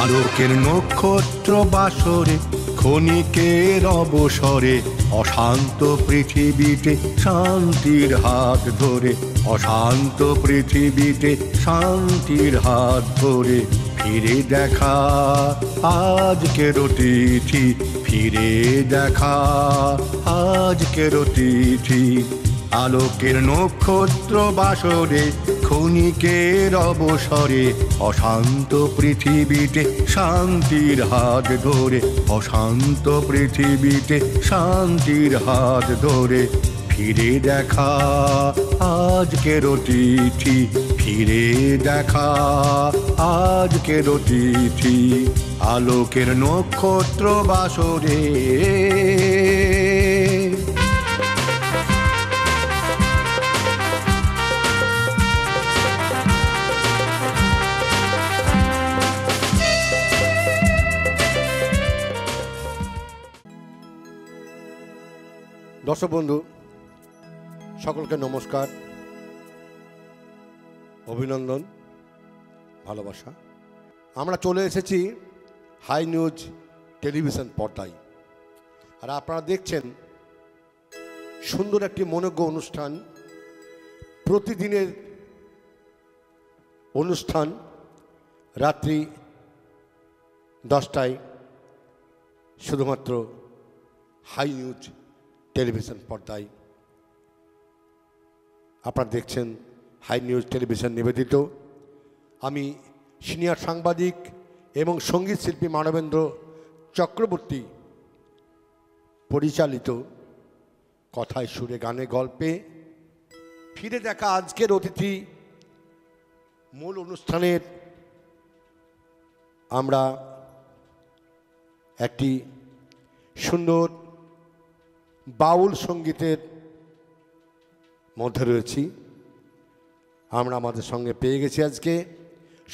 আলোকের নক্ষত্র বাসরে ক্ষণিকের অবসরে অশান্ত পৃথিবীতে শান্তির হাত ধরে, অশান্ত পৃথিবীতে শান্তির হাত ধরে ফিরে দেখা আজকের অতিথি, ফিরে দেখা আজকের অতিথি। আলোকের নক্ষত্র বাসরে ক্ষণিকের অবসরে অশান্ত পৃথিবীতে শান্তির হাত ধরে, অশান্ত পৃথিবীতে শান্তির হাত ধরে ফিরে দেখা আজকের অতিথি, ফিরে দেখা আজকের অতিথি। আলোকের নক্ষত্র বাসরে। দর্শক বন্ধু সকলকে নমস্কার, অভিনন্দন, ভালোবাসা। আমরা চলে এসেছি হাই নিউজ টেলিভিশন পর্দায়, আর আপনারা দেখছেন সুন্দর একটি মনোজ্ঞ অনুষ্ঠান, প্রতিদিনের অনুষ্ঠান রাত্রি 10টায় শুধুমাত্র হাই নিউজ টেলিভিশন পর্দায়। আপনারা দেখছেন হাই নিউজ টেলিভিশন নিবেদিত। আমি সিনিয়র সাংবাদিক এবং সঙ্গীত শিল্পী মানবেন্দ্র চক্রবর্তী পরিচালিত কথায় সুরে গানে গল্পে ফিরে দেখা আজকের অতিথি মূল অনুষ্ঠানের আমরা একটি সুন্দর বাউল সঙ্গীতের মধ্যে রয়েছি। আমরা আমাদের সঙ্গে পেয়ে গেছি আজকে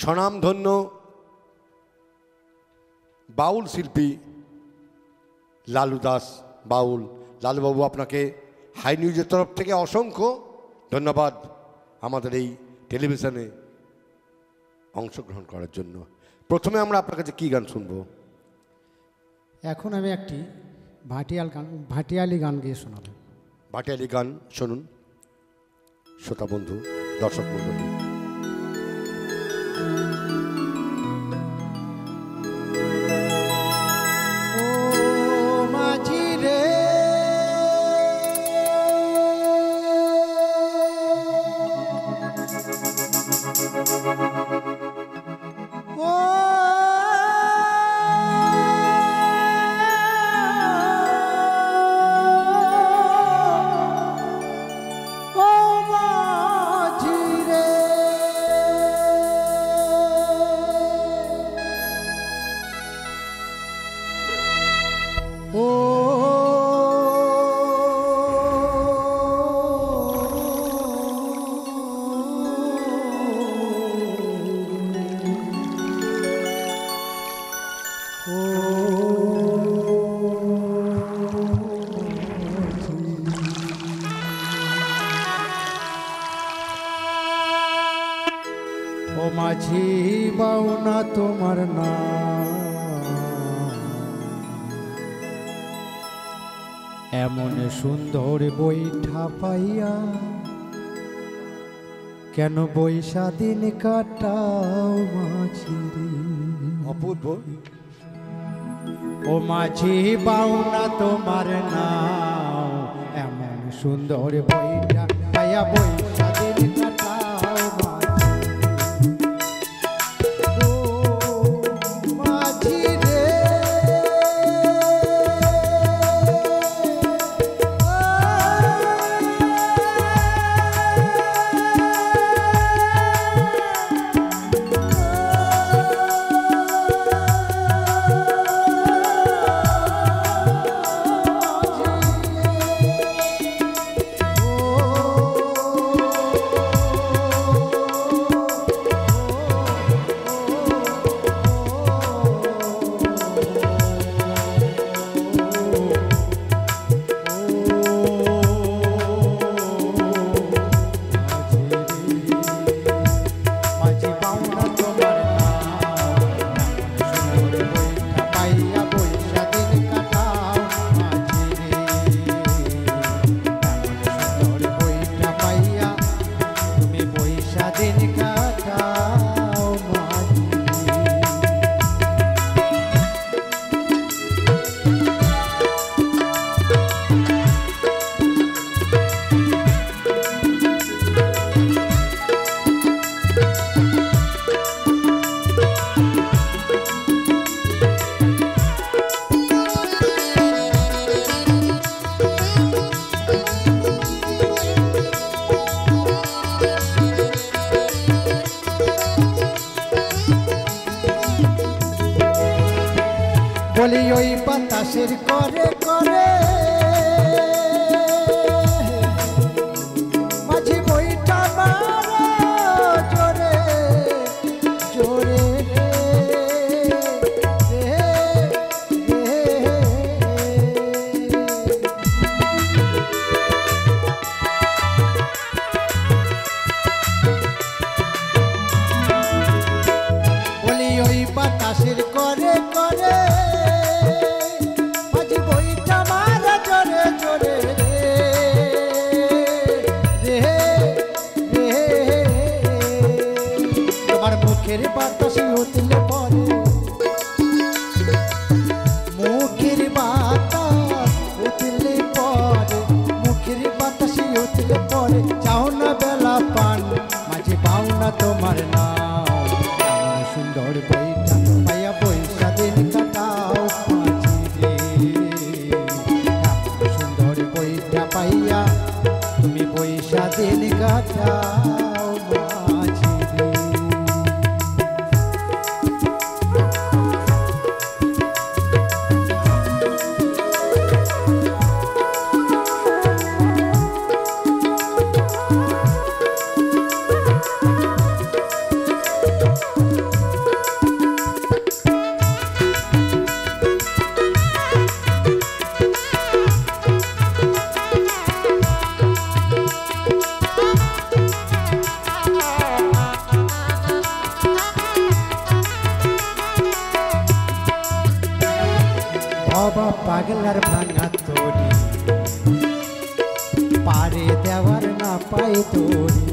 স্বনামধন্য বাউল শিল্পী লালু দাস বাউল। লালুবাবু, আপনাকে হাই নিউজের তরফ থেকে অসংখ্য ধন্যবাদ আমাদের এই টেলিভিশনে অংশগ্রহণ করার জন্য। প্রথমে আমরা আপনার কাছে কী গান শুনবো? এখন আমি একটি ভাটিয়ালি গান গিয়ে শোনাব। ভাটিয়ালি গান শুনুন শ্রোতা বন্ধু, দর্শক মণ্ডলী। ও মাঝি বাউনা তোমার নাম, এমন সুন্দর বৈঠা পাইয়া কেন বৈশা দিন কাটাও মাঝি? অপূর্ব। ও মাঝি বাউনা তোমার নাম, এমন সুন্দর বৈঠা পাইয়া বৈশা দিন কাটাও মাঝি। বলি ওই বাতাসের করে করে মাঝি বইটা মারা জোরে জোরে বলি ওই বাতাসের করে করে মাঝি বইটা মারা জোরে জোরে তোমার মুখের বাতাসে উঠলে পরে মুখের বাতাস উঠলে পরে মুখের বাতাসে উঠলে পরে চাও না বেলা পান মাঝে পাও না তোমার নাম এমন সুন্দর বইটা পাইয়া পয়সা দিন কাটাও মাঝি রে এমন সুন্দর বইটা পাইয়া তুমি পয়সা দিন কাটাও মাঝি রে বাবা পাগলার ভাঙা তোরি পারে দেওয়ার না পাই তোরি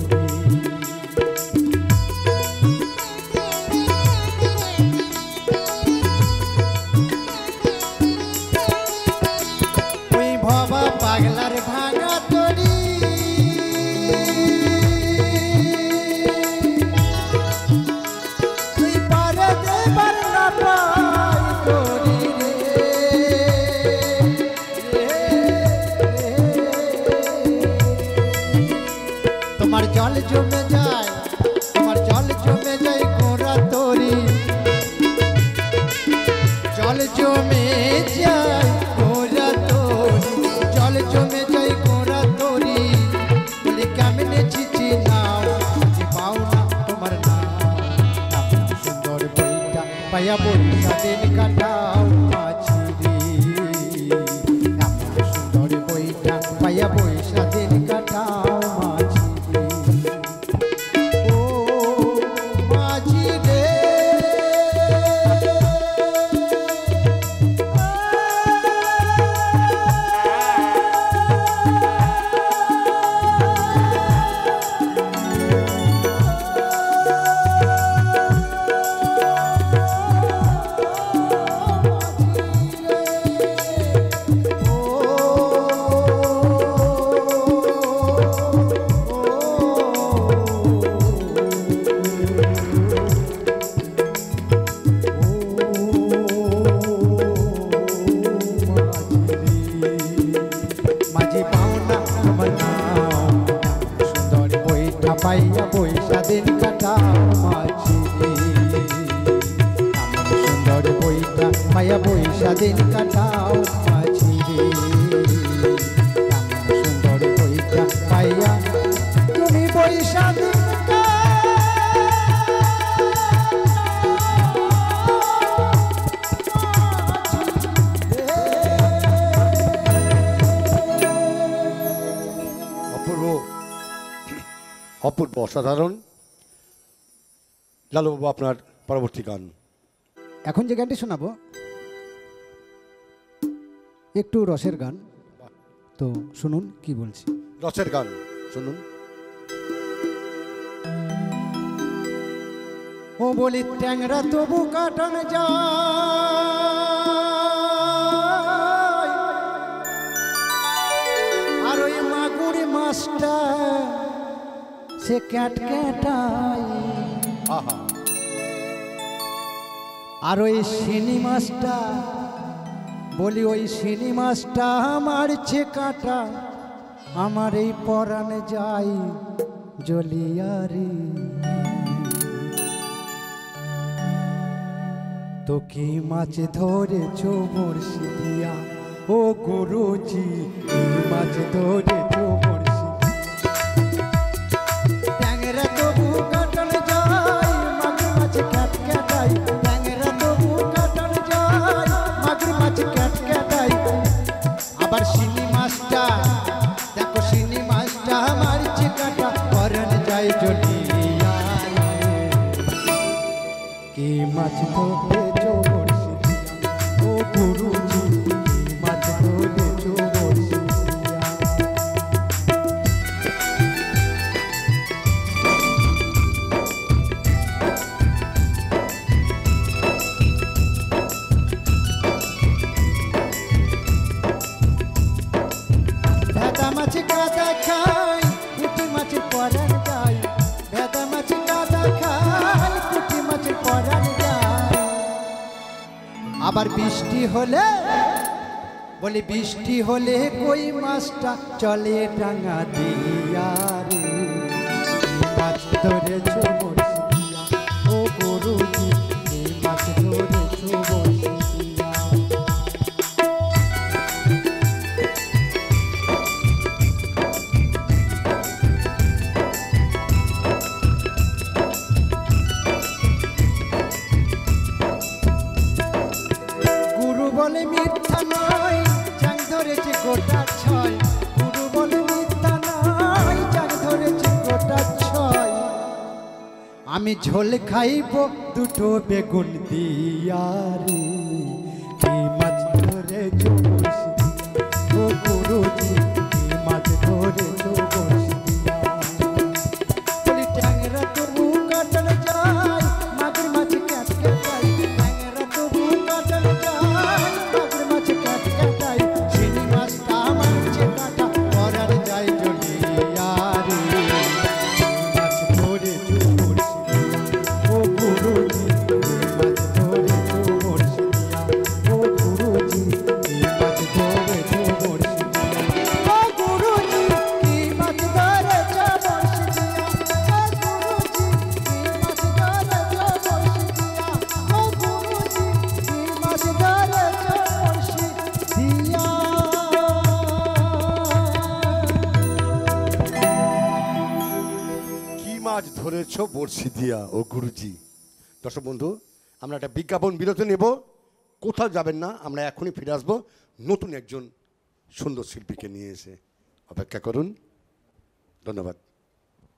ওই বাবা পাগলার ভাঙা তোরি তুই পারে দেবার না পাই তোরি তোমার জল জমে যায় তোমার জল জমে যায় গোরা তোরি জল জমে যায় গোরা তোরি জল জমে যায় গোরা তোরি বলি কেমনে চিচি নাও যে পাও না তোমার নাম এমন সুন্দর বইটা পাইয়া বইটা দিন কাটাও মাঝি রে এমন সুন্দর বইটা পাইয়া বইটা দিন কাটাও মাঝি রে ও মাঝি রে মাঝি পাও না তোমার নাম সুন্দর বইটা পাইয়া পয়সা দিন কাটাও মাঝি রে এমন সুন্দর বইটা পাইয়া পয়সা দিন কাটাও মাঝি রে এমন সুন্দর বইটা পাইয়া তুমি পয়সা দিন অপূর্ব অপূর্ব অসাধারণ। লালুবাবু আপনার পরবর্তী গান। এখন যে গানটি শোনাবো একটু রসের গান, তো শুনুন কি বলছি। রসের গান শুনুন। ও বলি ট্যাংরা তবু কাটান যায় আর ওই মাগুর মাছটা সে ক্যাট ক্যাটাই আহা, আর ওই শিনি মাছটা বলি ওই শিনি মাছটা মারছে কাটা আমার এই পরাণে যাই জ্বলিয়ারি। তো কি মাছ ধরেছো বড়শি দিয়া ও গুরুজি, কি মাছ ধরেছো বড়শি? ট্যাংরা তবু কাটল যায়, মাগুর মাছ ক্যাট ক্যাটাই। ট্যাংরা তবু কাটল যায়, মাগুর মাছ ক্যাট ক্যাটাই। আবার শিঙি মাছটা দেখো, শিঙি মাছটা মারছে কাটা, পরান যায় জলিয়া। কি মাছ ধরেছো বড়শি দিয়া ও গুরুজি, কি মাছ ধরেছো বড়শি দিয়া? ভেদা মাছ কাদা খায়, পুঁটি মাছের পরান যায়। ভেদা মাছ কাদা খায়, পুঁটি মাছের পরান যায়। আবার বৃষ্টি হলে বলি, বৃষ্টি হলে কই মাছটা চলে ডাঙা দিয়া রে। কি মাছ ধরেছো বড়শি দিয়া ও গুরুজি, কি মাছ ধরেছো বড়শি দিয়া? গুরু বলে মিথ্যা নয়, চাং ধরেছে গোটা ছয়। গুরু বলে মিথ্যা নয়, চাং ধরেছে গোটা ছয়। আমি ঝোল খাইব দুটো বেগুন দিয়া রে। কি মাছ ধরেছো বড়শি দিয়া ও গুরুজি, কি মাছ ধরেছো বড়শি দিয়া? বলি ট্যাংরা তবু কাটল যায়, মাগুর মাছ ক্যাট ক্যাটাই। ট্যাংরা তবু কাটল যায়, মাগুর মাছ ক্যাট ক্যাটাই। শিঙি মাছটা মারছে কাটা, পরার যায় জলিয়া রে। মাছ ধরেছো বড়শি দিয়া ও গুরুজি, কি মাছ ধরেছো বড়শি দিয়া ও গুরুজি, কি মাছ ধরেছো বড়শি দিয়া? ও গুরুজি, কি মাছ ধরেছো বড়শি দিয়া? ও গুরুজি, কি মাছ ধরেছো বড়শি দিয়া? ও গুরুজি, কি মাছ ধরেছো বড়শি দিয়া? কি মাছ ধরেছো বড়শি দিয়া ও গুরুজি? দর্শক বন্ধু, আমরা একটা বিজ্ঞাপন বিরতি নেব। কোথাও যাবেন না, আমরা এখনই ফিরে আসবো নতুন একজন সুন্দর শিল্পীকে নিয়ে এসে। অপেক্ষা করুন। ধন্যবাদ।